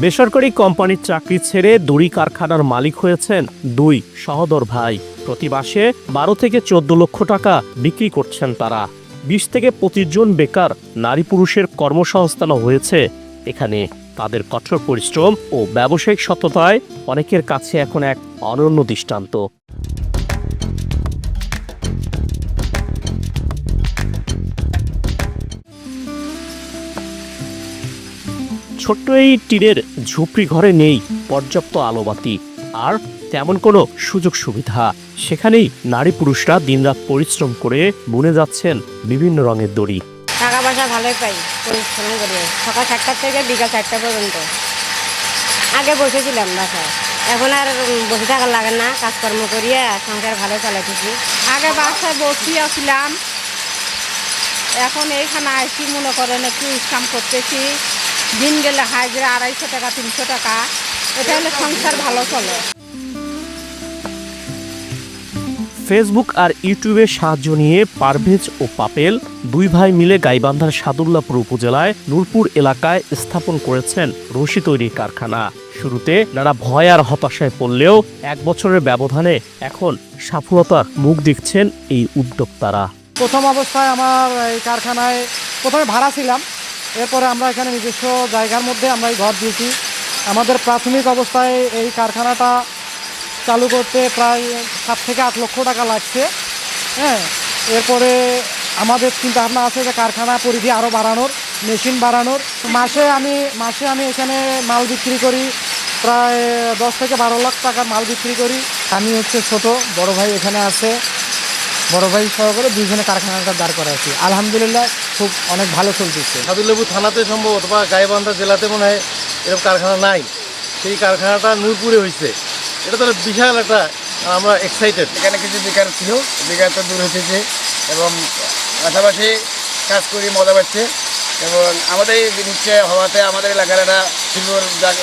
বেসরকারি কোম্পানির চাকরি ছেড়ে দড়ি কারখানার মালিক হয়েছেন দুই সহোদর ভাই। প্রতি মাসে 12 থেকে 14 লক্ষ টাকা বিক্রি করছেন তারা। 20 থেকে 25 জন বেকার নারী পুরুষের কর্মসংস্থান হয়েছে এখানে। তাদের কঠোর পরিশ্রম ও ব্যবসায়িক সততায় অনেকের কাছে এখন এক অনন্য দৃষ্টান্ত। ছোট্ট এই টিনের ঝুপড়ি ঘরে নেই পর্যাপ্ত আলোবাতি আর তেমন কোনো সুযোগ সুবিধা। সেখানেই নারী পুরুষরা দিনরাত পরিশ্রম করে বুনে যাচ্ছেন বিভিন্ন রঙের দড়ি। টাকা পয়সা ভালোই পাই পরিশ্রম করে, সকাল 7টা থেকে বিকাল 4টা পর্যন্ত। আগে বসেছিলাম বাসায়, এখন আর বসে থাকার লাগে না, কাজকর্ম করিয়া সংসার ভালো চালাইতেছি। আগে বাসায় বসে আসলাম, এখন এইখানে আইসি মনে করেন একটু ইনকাম করতেছি। দিন গেলে হাজিরা 250 টাকা 300 টাকা, এটা হলে সংসার ভালো চলে। ফেসবুক আর ইউটিউবের সাহায্য নিয়ে পারভেজ ও পাপেল দুই ভাই মিলে গাইবান্ধার সাদুল্লাপুর উপজেলায় নূরপুর এলাকায় স্থাপন করেছেন রশি তৈরির কারখানা। শুরুতে তারা ভয় আর হতাশায় পড়লেও 1 বছরের ব্যবধানে এখন সফলতার মুখ দেখছেন এই উদ্যোক্তারা। প্রথম অবস্থায় আমার এই কারখানায় প্রথমে ভাড়া ছিলাম, এরপরে আমরা এখানে নিজস্ব জায়গার মধ্যে আমরা এই ঘর দিয়েছি। আমাদের প্রাথমিক অবস্থায় এই কারখানাটা চালু করতে প্রায় 7 থেকে 8 লক্ষ টাকা লাগছে। হ্যাঁ, এরপরে আমাদের চিন্তাভাবনা আছে যে কারখানা পরিধি আরও বাড়ানোর, মেশিন বাড়ানোর। মাসে আমি এখানে মাল বিক্রি করি প্রায় 10 থেকে 12 লাখ টাকার মাল বিক্রি করি। আমি হচ্ছে ছোট, বড় ভাই এখানে আছে, বড় ভাই সহকারে দুইজনে কারখানাটা দাঁড় করা আছি। আলহামদুলিল্লাহ খুব অনেক ভালো চলতেছে। সাদুল্লাপুর থানাতে সম্ভবত বা গাইবান্ধা জেলাতে মনে হয় এরকম কারখানা নাই। সেই কারখানাটা নূরপুরে হয়েছে, এটা তো বিশাল একটা, আমরা এক্সাইটেড। এখানে কিছু বেকার ছিল, বেকারটা দূর হয়েছে এবং পাশাপাশি কাজ করি মজা পাচ্ছে। এবং আমাদের নিচ্ছে হওয়াতে আমাদের এলাকার একটা সুন্দর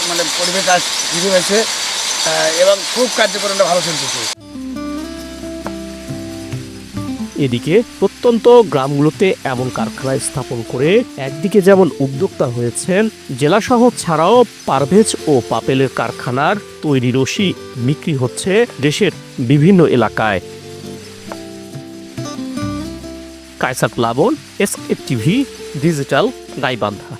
মানে পরিবেশ তৈরি হয়েছে এবং খুব কার্যক্রমটা ভালো চলতেছে। এদিকে প্রত্যন্ত গ্রামগুলোতে এমন কারখানা স্থাপন করে একদিকে যেমন উদ্যোক্তা হয়েছেন জেলা শহর ছাড়াও পারভেজ ও পাপেলের কারখানার তৈরি রশি বিক্রি হচ্ছে দেশের বিভিন্ন এলাকায়। কায়সার প্লাবন, এসএফ টিভি ডিজিটাল, গাইবান্ধা।